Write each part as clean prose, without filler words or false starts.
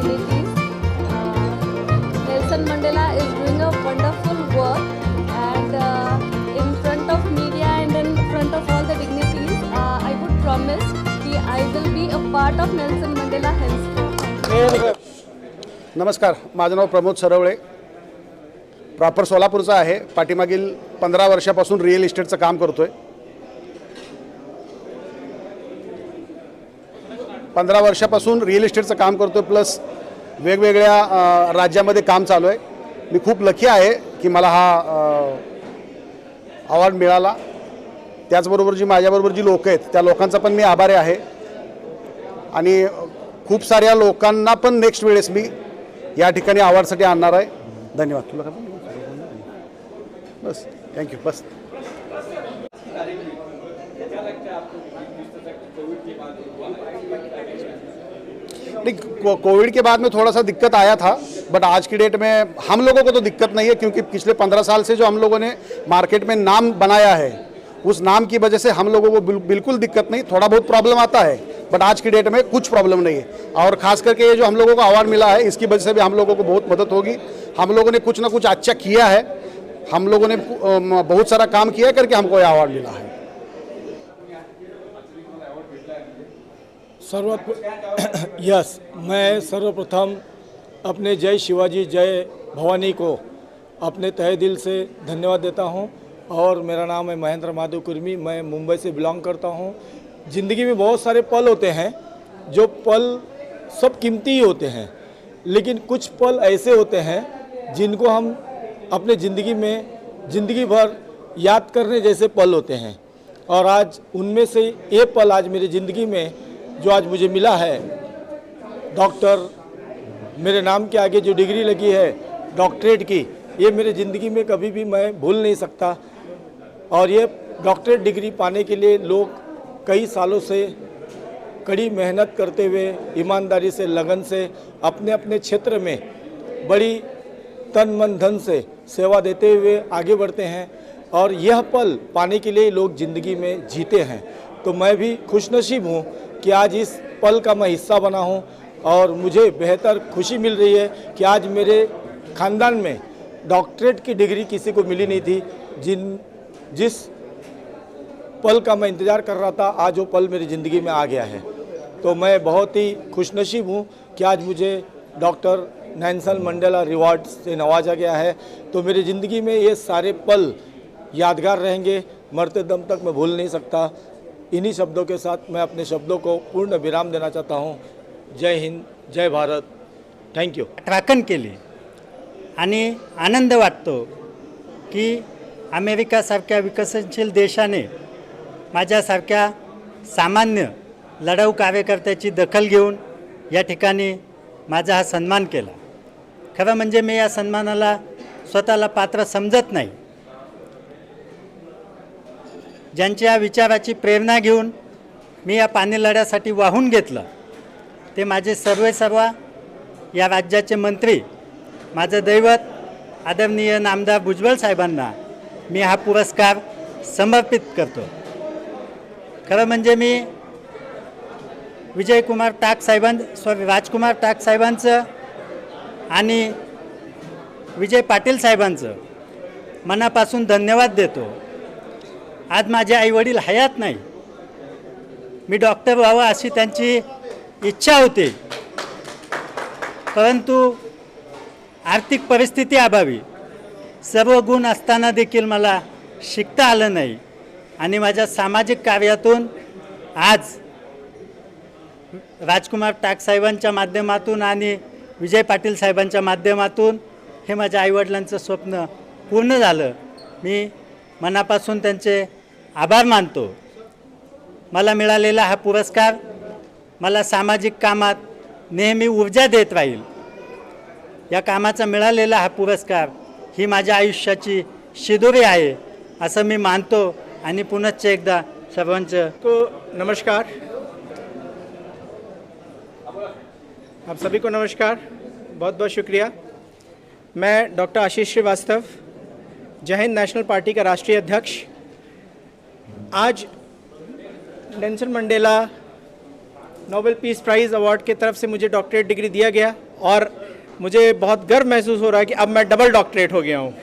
dignities. Nelson Mandela is doing a wonderful work, and in front of media and in front of all the dignities, I would promise that I will be a part of Nelson Mandela henceforth. नमस्कार, माझं नाव Pramod Sarwale, proper सोलापूरचा आहे. पाठीमागील 15 वर्षापासून real इस्टेटचं काम करतोय. 15 वर्षापासून real इस्टेटचं काम करतोय, plus वेगवेगळ्या राज्यामध्ये काम चालू आहे. मी खूप लकी आहे की मला हा अवॉर्ड मिळाला. त्याचबरोबर माझ्याबरोबर जी लोक आहेत त्या लोकांचा पण मी आभारी आहे. आणि खूप साऱ्या लोकांना पण नेक्स्ट वेळेस मी या ठिकाणी अवॉर्डसाठी आणणार आहे. धन्यवाद. तुला काय बस, थँक्यू. बस. कोविड के बाद में थोड़ा सा दिक्कत आया था, बट आज की डेट में हम लोगों को तो दिक्कत नहीं है, क्योंकि पिछले 15 साल से जो हम लोगों ने मार्केट में नाम बनाया है, उस नाम की वजह से हम लोगों को बिल्कुल दिक्कत नहीं. थोड़ा बहुत प्रॉब्लम आता है, बट आज की डेट में कुछ प्रॉब्लम नहीं है. और ख़ास करके ये जो हम लोगों को अवार्ड मिला है, इसकी वजह से भी हम लोगों को बहुत मदद होगी. हम लोगों ने कुछ ना कुछ अच्छा किया है, हम लोगों ने बहुत सारा काम किया करके हमको ये अवार्ड मिला है. यस, मैं सर्वप्रथम अपने जय शिवाजी जय भवानी को अपने तहे दिल से धन्यवाद देता हूं. और मेरा नाम है महेंद्र माधव कुर्मी, मैं मुंबई से बिलोंग करता हूं. ज़िंदगी में बहुत सारे पल होते हैं, जो पल सब कीमती ही होते हैं, लेकिन कुछ पल ऐसे होते हैं जिनको हम अपने ज़िंदगी में ज़िंदगी भर याद करने जैसे पल होते हैं. और आज उनमें से ये पल आज मेरी ज़िंदगी में जो आज मुझे मिला है, डॉक्टर, मेरे नाम के आगे जो डिग्री लगी है डॉक्टरेट की, ये मेरे ज़िंदगी में कभी भी मैं भूल नहीं सकता. और ये डॉक्टरेट डिग्री पाने के लिए लोग कई सालों से कड़ी मेहनत करते हुए, ईमानदारी से, लगन से अपने अपने क्षेत्र में बड़ी तन मन धन से सेवा देते हुए आगे बढ़ते हैं. और यह पल पाने के लिए लोग ज़िंदगी में जीते हैं. तो मैं भी खुशनसीब हूँ कि आज इस पल का मैं हिस्सा बना हूँ. और मुझे बेहतर खुशी मिल रही है कि आज मेरे ख़ानदान में डॉक्टरेट की डिग्री किसी को मिली नहीं थी. जिस पल का मैं इंतज़ार कर रहा था, आज वो पल मेरी ज़िंदगी में आ गया है. तो मैं बहुत ही खुशनसीब हूँ कि आज मुझे डॉक्टर नेल्सन मंडेला रिवॉर्ड से नवाजा गया है. तो मेरी ज़िंदगी में ये सारे पल यादगार रहेंगे, मरते दम तक मैं भूल नहीं सकता. इन्हीं शब्दों के साथ मैं अपने शब्दों को पूर्ण विराम देना चाहता हूँ. जय हिंद, जय भारत. थँक्यू. राखण केली आणि आनंद वाटतो की अमेरिकासारख्या विकसनशील देशाने माझ्यासारख्या सामान्य लढाऊ कार्यकर्त्याची दखल घेऊन या ठिकाणी माझा हा सन्मान केला. खरं म्हणजे मी या सन्मानाला स्वतःला पात्र समजत नाही. ज्यांच्या विचाराची प्रेरणा घेऊन मी या पाणी लढ्यासाठी वाहून घेतलं, ते माझे सर्व या राज्याचे मंत्री, माझं दैवत आदरणीय नामदार भुजबळ साहेबांना मी हा पुरस्कार समर्पित करतो. खरं म्हणजे मी राजकुमार टाक साहेबांचं आणि विजय पाटील साहेबांचं मनापासून धन्यवाद देतो. आज माझे आईवडील हयात नाही, मी डॉक्टर व्हावं अशी त्यांची इच्छा होती, परंतु आर्थिक परिस्थिती अभावी सर्व गुण असताना देखील मला शिकता आलं नाही. आणि माझ्या सामाजिक कार्यातून आज राजकुमार टाक साहेबांच्या माध्यमातून आणि विजय पाटील साहेबांच्या माध्यमातून हे माझ्या आईवडिलांचं स्वप्न पूर्ण झालं. मी मनापासून त्यांचे आभार मानतो. मला मिळालेला हा पुरस्कार मला सामाजिक कामात नेहमी ऊर्जा देत राहील. या कामाचा मिळालेला हा पुरस्कार ही माझ्या आयुष्याची शिदोरी आहे असं मी मानतो. आणि पुनश्च एकदा सर्वांचं नमस्कार. आप सभी को नमस्कार, बहुत बहुत शुक्रिया. मैं डॉक्टर आशीष श्रीवास्तव, जय हिंद नेशनल पार्टी का राष्ट्रीय अध्यक्ष. आज Nelson Mandela Nobel peace prize award की तरफ से मुझे डॉक्टरेट डिग्री दिया गया और मुझे बहुत गर्व महसूस हो रहा है कि अब मैं डबल डॉक्टरेट हो गया हूँ।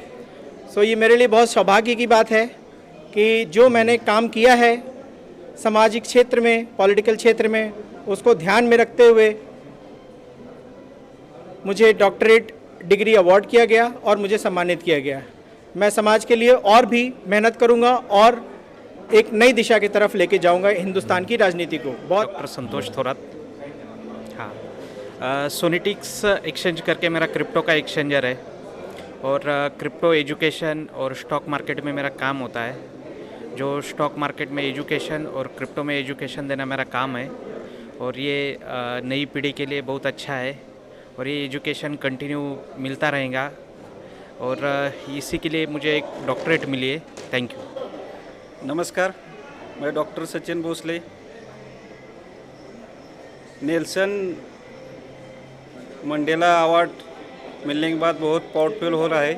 सो ये मेरे लिए बहुत सौभाग्य की बात है कि जो मैंने काम किया है सामाजिक क्षेत्र में, पॉलिटिकल क्षेत्र में, उसको ध्यान में रखते हुए मुझे डॉक्टरेट डिग्री अवार्ड किया गया और मुझे सम्मानित किया गया। मैं समाज के लिए और भी मेहनत करूंगा और एक नई दिशा की तरफ लेके जाऊंगा हिंदुस्तान की राजनीति को। बहुत डॉक्टर संतोष थोरात। हाँ, सोनिटिक्स एक्सचेंज करके मेरा क्रिप्टो का एक्सचेंजर है और क्रिप्टो एजुकेशन और स्टॉक मार्केट में मेरा काम होता है। जो स्टॉक मार्केट में एजुकेशन और क्रिप्टो में एजुकेशन देना मेरा काम है और ये नई पीढ़ी के लिए बहुत अच्छा है और ये एजुकेशन कंटिन्यू मिलता रहेगा और इसी के लिए मुझे एक डॉक्टरेट मिली है। Thank you. नमस्कार, मैं doctor Sachin Bhosale. Nelson Mandela award मिलने के बाद बहुत प्राउड फील हो रहा है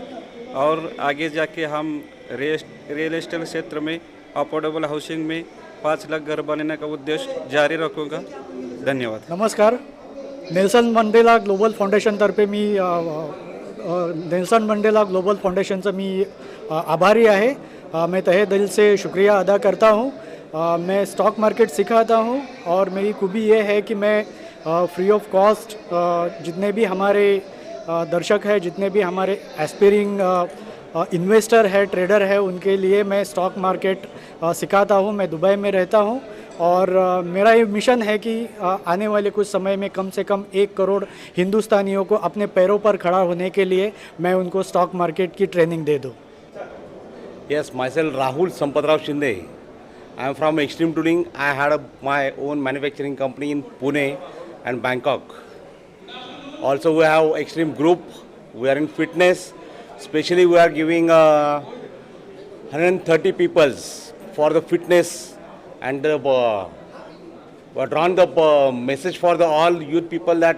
और आगे जाके हम रियल एस्टेट क्षेत्र में अफोर्डेबल हाउसिंग में 5 लाख घर बनाने का उद्देश्य जारी रखूँगा। धन्यवाद। नमस्कार, नेल्सन मंडेला ग्लोबल फाउंडेशनतर्फे मी नेल्सन मंडेला ग्लोबल फाउंडेशनचं मी आभारी आहे। मैं तहे दिल से शुक्रिया अदा करता हूँ। मैं स्टॉक मार्केट सिखाता हूँ और मेरी खूबी ये है कि मैं फ्री ऑफ कॉस्ट जितने भी हमारे दर्शक हैं, जितने भी हमारे एस्पायरिंग इन्वेस्टर है, ट्रेडर है, उनके लिए मैं स्टॉक मार्केट सिखाता हूँ। मैं दुबई में रहता हूँ और मेरा ये मिशन है कि आने वाले कुछ समय में कम से कम 1 करोड़ हिंदुस्तानियों को अपने पैरों पर खड़ा होने के लिए मैं उनको स्टॉक मार्केट की ट्रेनिंग दे दूँ। Yes, myself Rahul Sampadrao Shinde. I am from Extreme Tooling. I had my own manufacturing company in Pune and Bangkok. Also, we have Extreme Group. We are in fitness. Especially, we are giving 130 peoples for the fitness and we are drawn the message for the all youth people that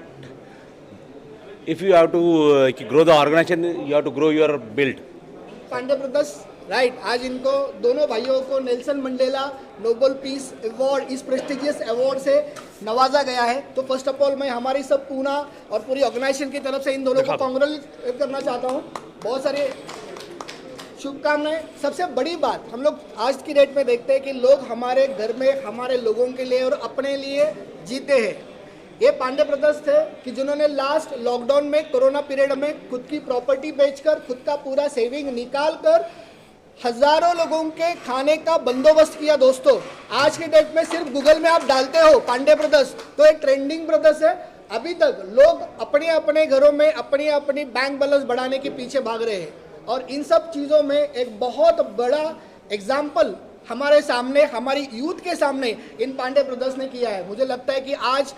if you have to grow the organization, you have to grow your build. Pandey brothers right, आज इनको दोनों भाइयों को Nelson Mandela Nobel Peace award, इस prestigious award से नवाजा गया है। तो फर्स्ट ऑफ ऑल मैं हमारी सब पूना और पूरी ऑर्गेनाइजेशन की तरफ से इन दोनों को कांग्रेचुलेट करना चाहता हूँ। बहुत सारी शुभकामनाएं। सबसे बड़ी बात हम लोग आज की डेट में देखते हैं कि लोग हमारे घर में हमारे लोगों के लिए और अपने लिए जीते हैं। ये पांडे ब्रदर्स थे कि जिन्होंने लास्ट लॉकडाउन में कोरोना पीरियड में खुद की प्रॉपर्टी बेचकर, खुद का पूरा सेविंग निकाल कर हजारों लोगों के खाने का बंदोबस्त किया। दोस्तों, आज के डेट में सिर्फ गूगल में आप डालते हो पांडे ब्रदर्स तो एक ट्रेंडिंग ब्रदर्स है। अभी तक लोग अपने अपने घरों में अपनी अपनी बैंक बैलेंस बढ़ाने के पीछे भाग रहे हैं और इन सब चीज़ों में एक बहुत बड़ा एग्जाम्पल हमारे सामने, हमारी यूथ के सामने इन पांडे ब्रदर्स ने किया है। मुझे लगता है कि आज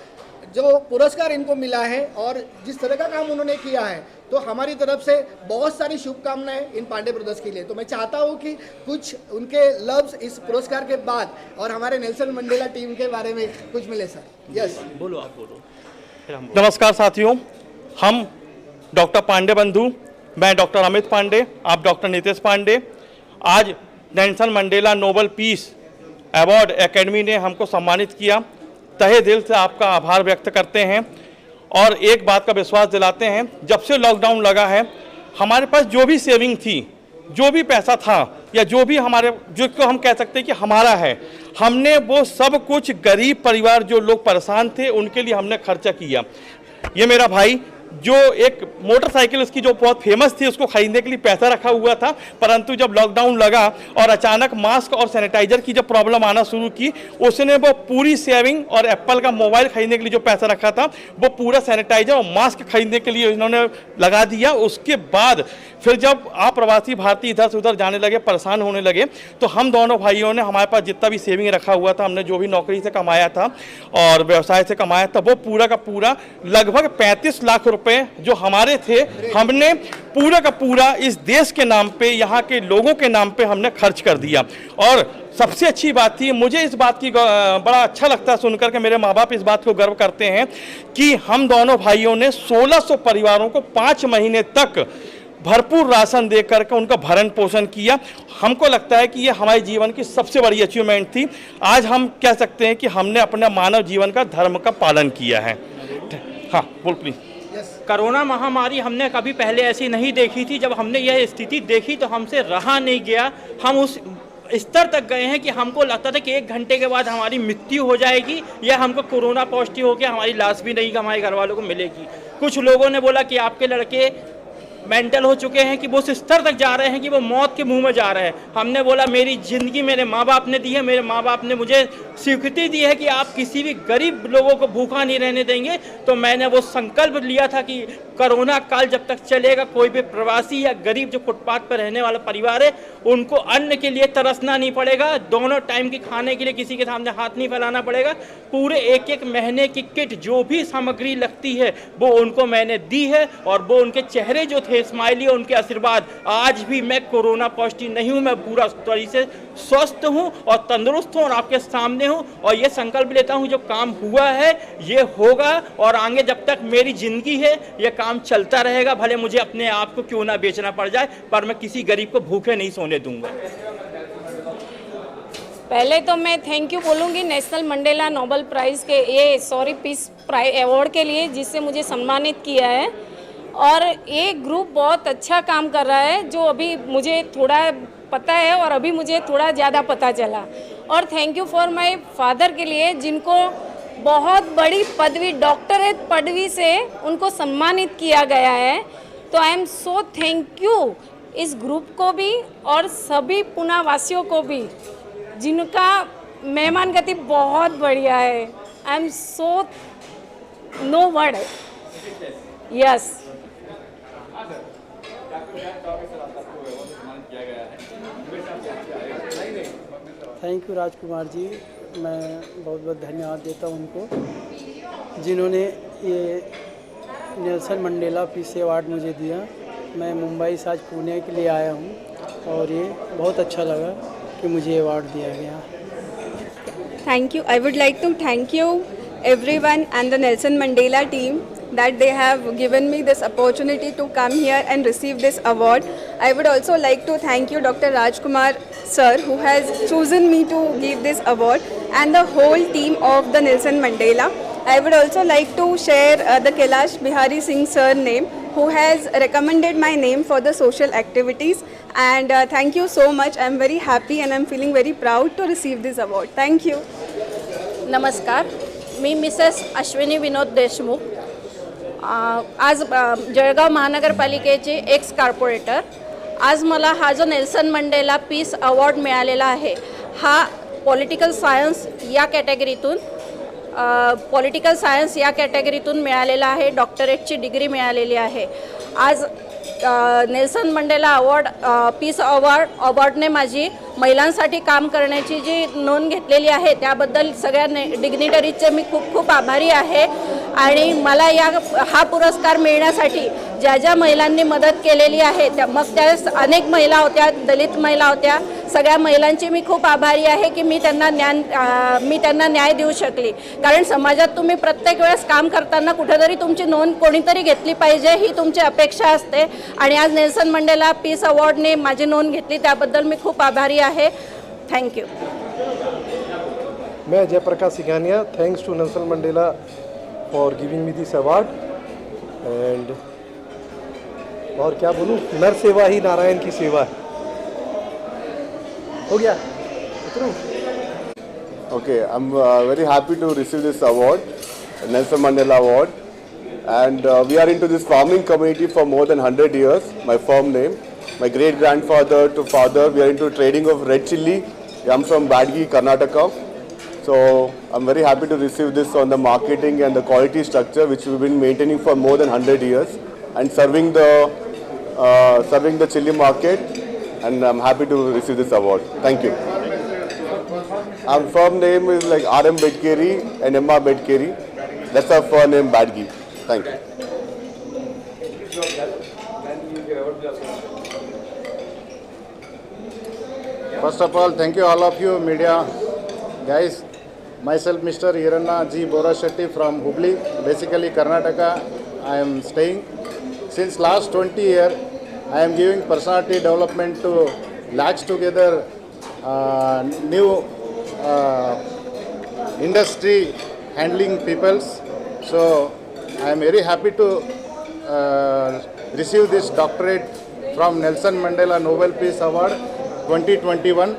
जो पुरस्कार इनको मिला है और जिस तरह का काम उन्होंने किया है, तो हमारी तरफ से बहुत सारी शुभकामनाएं इन पांडे ब्रदर्स के लिए। तो मैं चाहता हूं कि कुछ उनके लफ्ज इस पुरस्कार के बाद और हमारे नेल्सन मंडेला टीम के बारे में कुछ मिले सर। यस, बोलो, आप बोलो। नमस्कार साथियों, हम डॉक्टर पांडे बंधु, मैं डॉक्टर अमित पांडे, आप डॉक्टर नितेश पांडे। आज Nelson Mandela Nobel Peace award academy ने हमको सम्मानित किया। तहे दिल से आपका आभार व्यक्त करते हैं और एक बात का विश्वास दिलाते हैं, जब से लॉकडाउन लगा है हमारे पास जो भी सेविंग थी, जो भी पैसा था या जो भी हमारे, जो को हम कह सकते हैं कि हमारा है, हमने वो सब कुछ गरीब परिवार जो लोग परेशान थे उनके लिए हमने खर्चा किया। ये मेरा भाई जो एक मोटरसाइकिल उसकी जो बहुत फेमस थी उसको खरीदने के लिए पैसा रखा हुआ था, परंतु जब लॉकडाउन लगा और अचानक मास्क और सैनिटाइजर की जब प्रॉब्लम आना शुरू की, उसने वो पूरी सेविंग और एप्पल का मोबाइल खरीदने के लिए जो पैसा रखा था वो पूरा सैनिटाइजर और मास्क खरीदने के लिए उन्होंने लगा दिया। उसके बाद फिर जब आप प्रवासी भारतीय इधर से उधर जाने लगे, परेशान होने लगे, तो हम दोनों भाइयों ने हमारे पास जितना भी सेविंग रखा हुआ था, हमने जो भी नौकरी से कमाया था और व्यवसाय से कमाया था, वो पूरा का पूरा लगभग 35 लाख रुपए जो हमारे थे, हमने पूरा का पूरा इस देश के नाम पे, यहाँ के लोगों के नाम पे हमने खर्च कर दिया। और सबसे अच्छी बात थी, मुझे इस बात की बड़ा अच्छा लगता है सुनकर के, मेरे माँ बाप इस बात को गर्व करते हैं कि हम दोनों भाइयों ने 1600 परिवारों को 5 महीने तक भरपूर राशन दे करके उनका भरण पोषण किया। हमको लगता है कि ये हमारे जीवन की सबसे बड़ी अचीवमेंट थी। आज हम कह सकते हैं कि हमने अपने मानव जीवन का धर्म का पालन किया है। हाँ, बोल प्लीज। कोरोना महामारी हमने कभी पहले ऐसी नहीं देखी थी। जब हमने यह स्थिति देखी तो हमसे रहा नहीं गया। हम उस स्तर तक गए हैं कि हमको लगता था कि 1 घंटे के बाद हमारी मृत्यु हो जाएगी या हमको कोरोना पॉजिटिव हो गया, हमारी लाश भी नहीं हमारे घर वालों को मिलेगी। कुछ लोगों ने बोला कि आपके लड़के मेंटल हो चुके हैं, कि वो उस स्तर तक जा रहे हैं कि वो मौत के मुंह में जा रहे हैं। हमने बोला मेरी ज़िंदगी मेरे माँ बाप ने दी है, मेरे माँ बाप ने मुझे स्वीकृति दी है कि आप किसी भी गरीब लोगों को भूखा नहीं रहने देंगे। तो मैंने वो संकल्प लिया था कि कोरोना काल जब तक चलेगा, कोई भी प्रवासी या गरीब जो फुटपाथ पर रहने वाला परिवार है, उनको अन्न के लिए तरसना नहीं पड़ेगा, दोनों टाइम के खाने के लिए किसी के सामने हाथ नहीं फैलाना पड़ेगा। पूरे 1-1 महीने की किट जो भी सामग्री लगती है वो उनको मैंने दी है, और वो उनके चेहरे जो थे स्माइली, उनके आशीर्वाद, आज भी मैं कोरोना पॉजिटिव नहीं हूँ, मैं पूरा तरीके से स्वस्थ हूँ और तंदुरुस्त हूँ और आपके सामने हूँ। और ये संकल्प लेता हूँ जो काम हुआ है ये होगा, और आगे जब तक मेरी ज़िंदगी है ये काम चलता रहेगा, भले मुझे अपने आप को क्यों ना बेचना पड़ जाए, पर मैं किसी गरीब को भूखे नहीं सोने दूंगा। पहले तो मैं थैंक यू बोलूँगी नेशनल मंडेला नोबेल प्राइज़ के ये पीस अवार्ड के लिए, जिससे मुझे सम्मानित किया है। और ये ग्रुप बहुत अच्छा काम कर रहा है, जो अभी मुझे थोड़ा पता है और अभी मुझे थोड़ा ज़्यादा पता चला। और thank you for my father के लिए, जिनको बहुत बड़ी पदवी, डॉक्टरेट पदवी से उनको सम्मानित किया गया है। तो आई एम सो थैंक यू इस ग्रुप को भी और सभी पुणे वासियों को भी, जिनका मेहमान गति बहुत बढ़िया है। I am so no word. Yes. Thank you Rajkumar ji, मैं बहुत बहुत धन्यवाद देता हूँ उनको, जिन्होंने ये नेल्सन मंडेला पीस अवार्ड मुझे दिया। मैं मुंबई से आज पुणे के लिए आया हूँ और ये बहुत अच्छा लगा कि मुझे अवार्ड दिया गया। Thank you. I would like to thank you everyone and the Nelson Mandela team that they have given me this opportunity to come here and receive this award. I would also like to thank you Dr. Rajkumar sir, who has chosen me to give this award, and the whole team of the Nelson Mandela. I would also like to share the Kailash Bihari Singh sir name, who has recommended my name for the social activities. And thank you so much. I am very happy and I am feeling very proud to receive this award. Thank you. नमस्कार, मी Mrs Ashwini Vinod Deshmukh, आज जळगाव महानगरपालिकेचे x corporator. आज मला हा जो Nelson Mandela piece award मिळालेला आहे, हा पॉलिटिकल सायन्स या कॅटेगरीतून मिळालेला आहे. डॉक्टरेटची डिग्री मिळालेली आहे. आज नेल्सन मंडेला पीस अवॉर्डने माझी महिलांसाठी काम करण्याची जी नोंद घेतलेली आहे, त्याबद्दल सगळ्या डिग्निटरीजचे मी खूप खूप आभारी आहे. आणि मला हा पुरस्कार मिळण्यासाठी ज्या महिलांनी मदत केलेली आहे, मग त्या अनेक महिला होत्या, दलित महिला होत्या, सगळ्या महिलांची मी खूप आभारी आहे की मी त्यांना न्याय देऊ शकली. कारण समाजात तुम्ही प्रत्येक वेळेस काम करताना कुठेतरी तुमची नोंद कोणीतरी घेतली पाहिजे, ही तुमची अपेक्षा असते. आणि आज नेल्सन मंडेला पीस अवॉर्डने माझी नोंद घेतली, त्याबद्दल मी खूप आभारी आहे. थँक्यू. मैं Jayaprakash Singhania, thanks to Nelson Mandela for giving me this award. And और क्या बोलूँ, नर सेवा ही नारायण की सेवा है. हो गया. Okay, I'm very happy to receive this award, Nelson Mandela Award, and we are into this farming community for more than 100 years. My firm name, my great grandfather to father, we are into trading of red chilli. I'm from Badgi, Karnataka. So I'm very happy to receive this on the marketing and the quality structure which we've been maintaining for more than 100 years and serving the chilli market, and I'm happy to receive this award. Thank you. Our firm name is like RM Bedkeri and Emma Bedkeri. That's our firm name, Badgi. Thank you. First of all, thank you all of you media guys. Myself Mr. Hiranna G. Borashetty from Hubli, basically Karnataka. I am staying. Since last 20 years, I am giving personality development to latch together new industry handling peoples. So I am very happy to receive this doctorate from Nelson Mandela Nobel Peace Award 2021.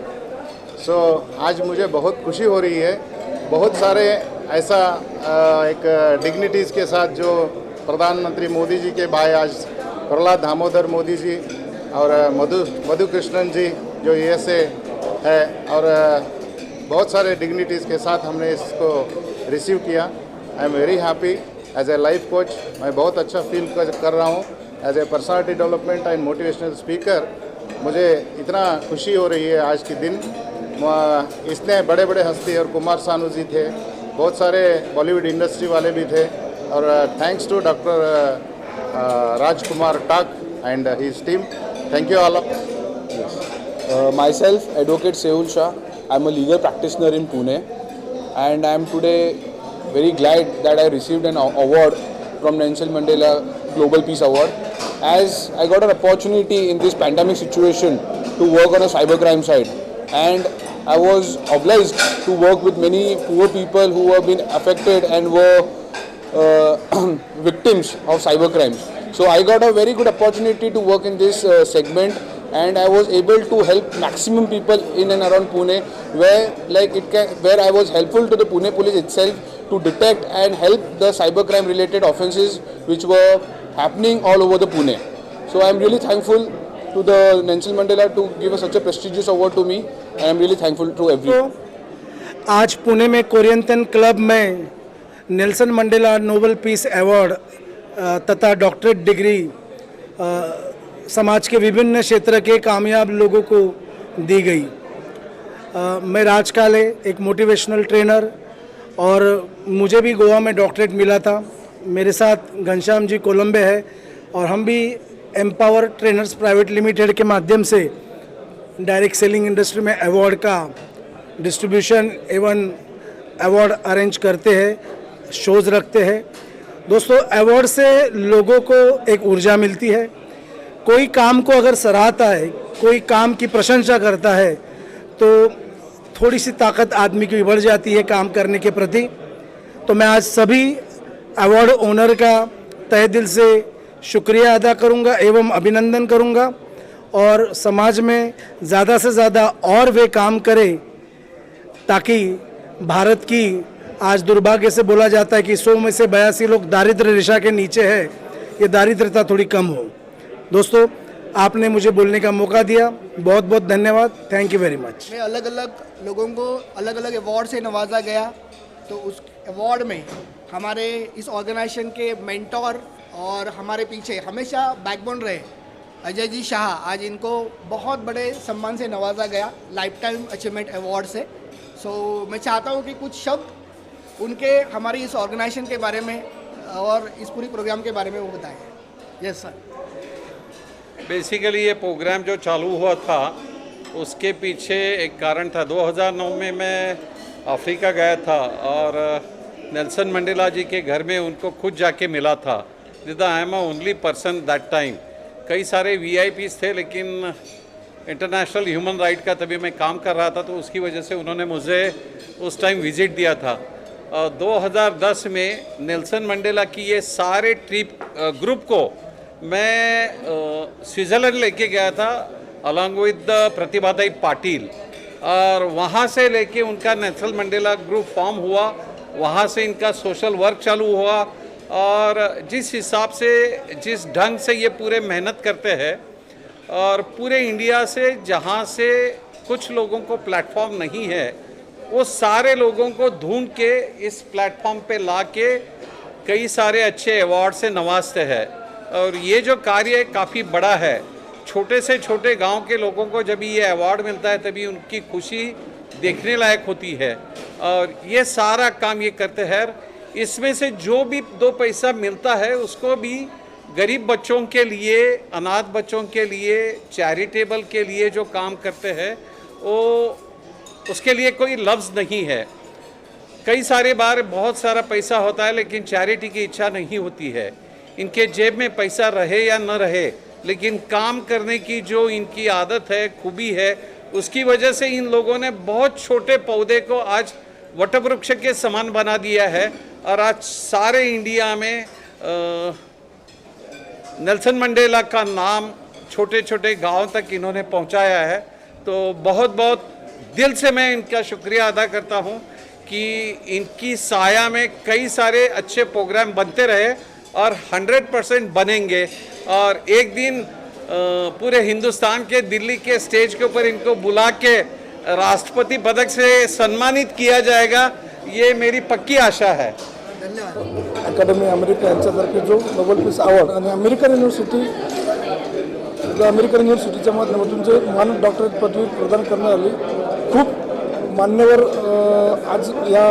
So आज मुझे बहुत खुशी हो रही है. बहुत सारे ऐसा एक डिग्निटीज़ के साथ जो प्रधानमंत्री मोदी जी के भाई आज प्रहलाद दामोदर मोदी जी और मधु कृष्णन जी जो USA है और बहुत सारे डिग्निटीज़ के साथ हमने इसको रिसीव किया. I am very happy as a life coach. मैं बहुत अच्छा फील कर रहा हूँ. As a personality development and motivational speaker मुझे इतना खुशी हो रही है आज के दिन. इतने बड़े बड़े हस्ती और कुमार सानू जी थे, बहुत सारे बॉलीवुड इंडस्ट्री वाले भी थे और thanks to doctor Rajkumar Tak and his team. Thank you all. Myself, Advocate Sehul Shah. I'm a legal practitioner in Pune, and I am today very glad that I received an award from Nelson Mandela Global Peace Award, as I got an opportunity in this pandemic situation to work on a cybercrime side, and I was obliged to work with many poor people who have been affected and were victims of cybercrimes. So I got a very good opportunity to work in this segment. And I was able to help maximum people in and around Pune, where I was helpful to the Pune police itself to detect and help the cybercrime related offences which were happening all over the Pune. So I am really thankful to the Nelson Mandela to give us such a prestigious award to me, and I am really thankful to everyone. आज पुणे में कोरियंतन club में Nelson Mandela Nobel Peace award तथा doctorate degree समाज के विभिन्न क्षेत्र के कामयाब लोगों को दी गई. मैं राज काले, एक मोटिवेशनल ट्रेनर, और मुझे भी गोवा में डॉक्टरेट मिला था. मेरे साथ घनश्याम जी कोलंबे है और हम भी एम्पावर ट्रेनर्स प्राइवेट लिमिटेड के माध्यम से डायरेक्ट सेलिंग इंडस्ट्री में अवार्ड का डिस्ट्रीब्यूशन एवं अवार्ड अरेंज करते हैं, शोज़ रखते हैं. दोस्तों, अवार्ड से लोगों को एक ऊर्जा मिलती है. कोई काम को अगर सराहता है, कोई काम की प्रशंसा करता है, तो थोड़ी सी ताकत आदमी की बढ़ जाती है काम करने के प्रति. तो मैं आज सभी अवार्ड ओनर का तहे दिल से शुक्रिया अदा करूंगा एवं अभिनंदन करूंगा, और समाज में ज़्यादा से ज़्यादा और वे काम करें ताकि भारत की, आज दुर्भाग्य से बोला जाता है कि 100 में से 82 लोग दारिद्र्य रेखा के नीचे है, ये दारिद्र्यता थोड़ी कम हो. दोस्तों, आपने मुझे बोलने का मौका दिया, बहुत बहुत धन्यवाद. Thank you very much. में अलग अलग लोगों को अलग अलग अवार्ड से नवाजा गया. तो उस अवार्ड में हमारे इस ऑर्गेनाइजेशन के मेंटोर और हमारे पीछे हमेशा बैकबोन रहे अजय जी शाह, आज इनको बहुत बड़े सम्मान से नवाजा गया, लाइफ टाइम अचीवमेंट अवार्ड से. सो मैं चाहता हूँ कि कुछ शब्द उनके हमारी इस ऑर्गेनाइजेशन के बारे में और इस पूरी प्रोग्राम के बारे में वो बताएं. Yes sir. बेसिकली ये प्रोग्राम जो चालू हुआ था उसके पीछे एक कारण था. 2009 में मैं अफ्रीका गया था और नेल्सन मंडेला जी के घर में उनको खुद जाके मिला था. I am only person that time. कई सारे VIPs थे, लेकिन इंटरनेशनल ह्यूमन राइट का तभी मैं काम कर रहा था, तो उसकी वजह से उन्होंने मुझे उस टाइम विज़िट दिया था. 2010 में नेल्सन मंडेला की ये सारे ट्रिप ग्रुप को मैं स्विट्ज़रलैंड लेके गया था अलॉन्ग विद प्रतिभादाई पाटिल, और वहाँ से लेके उनका नेल्सन मंडेला ग्रुप फॉर्म हुआ. वहाँ से इनका सोशल वर्क चालू हुआ, और जिस हिसाब से, जिस ढंग से ये पूरे मेहनत करते हैं, और पूरे इंडिया से जहाँ से कुछ लोगों को प्लेटफॉर्म नहीं है, वो सारे लोगों को ढूंढ के इस प्लेटफॉर्म पे ला के कई सारे अच्छे अवार्ड से नवाजते हैं. और ये जो कार्य काफ़ी बड़ा है. छोटे से छोटे गांव के लोगों को जब ये अवार्ड मिलता है तभी उनकी खुशी देखने लायक होती है. और ये सारा काम ये करते हैं. इसमें से जो भी 2 पैसा मिलता है उसको भी गरीब बच्चों के लिए, अनाथ बच्चों के लिए, चैरिटेबल के लिए जो काम करते हैं, वो उसके लिए कोई लफ्ज़ नहीं है. कई सारे बार बहुत सारा पैसा होता है, लेकिन चैरिटी की इच्छा नहीं होती है. इनके जेब में पैसा रहे या न रहे, लेकिन काम करने की जो इनकी आदत है, खूबी है, उसकी वजह से इन लोगों ने बहुत छोटे पौधे को आज वटवृक्ष के समान बना दिया है. और आज सारे इंडिया में नेल्सन मंडेला का नाम छोटे छोटे गांव तक इन्होंने पहुंचाया है। तो बहुत बहुत दिल से मैं इनका शुक्रिया अदा करता हूं कि इनकी साया में कई सारे अच्छे प्रोग्राम बनते रहे और 100% बनेंगे और एक दिन पूरे हिंदुस्तान के दिल्ली के स्टेज के ऊपर इनको बुला के राष्ट्रपति पदक से सम्मानित किया जाएगा, ये मेरी पक्की आशा है। अकॅडमी अमेरिका यांच्यातर्फे जो नोबेल पीस अवॉर्ड आणि अमेरिकन युनिव्हर्सिटीच्या माध्यमातून जे मानद डॉक्टरेट पदवी प्रदान करण्यात आली, खूप मान्यवर आज या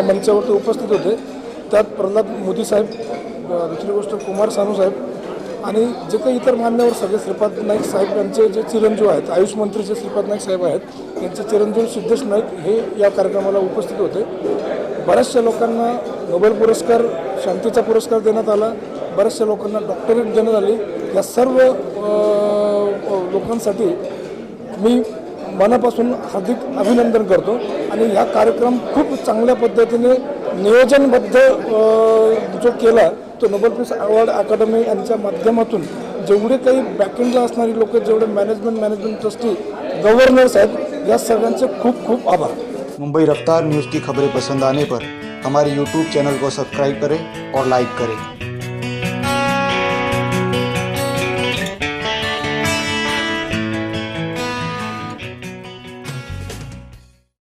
मंचावरती उपस्थित होते। त्यात प्रल्हाद मोदी साहेब, दुसरी गोष्ट कुमार सानू साहेब आणि जे काही इतर मान्यवर सगळे श्रीपाद नाईक साहेब यांचे जे चिरंजीव आहेत, आयुष मंत्री जे श्रीपाद नाईक साहेब आहेत त्यांचे चिरंजीव सिद्धेश नाईक हे या कार्यक्रमाला उपस्थित होते। बऱ्याचशा लोकांना नोबेल पुरस्कार, शांतीचा पुरस्कार देण्यात आला, बऱ्याचशा लोकांना डॉक्टरेट देण्यात आली। या सर्व लोकांसाठी मी मनापासून हार्दिक अभिनंदन करतो आणि हा कार्यक्रम खूप चांगल्या पद्धतीने नियोजनबद्ध जो केला तो नोबेल पीस अवॉर्ड अकादमी यांच्या माध्यमातून जेवढे काही बॅकएंडला असणारी लोक, जेवढे मॅनेजमेंट ट्रस्टी, गव्हर्नर्स आहेत, या सगळ्यांचे खूप खूप आभार। मुंबई रफ्तार न्यूज़ की खबरें पसंद आने पर हमारे YouTube चैनल को सब्सक्राइब करें और लाइक करें।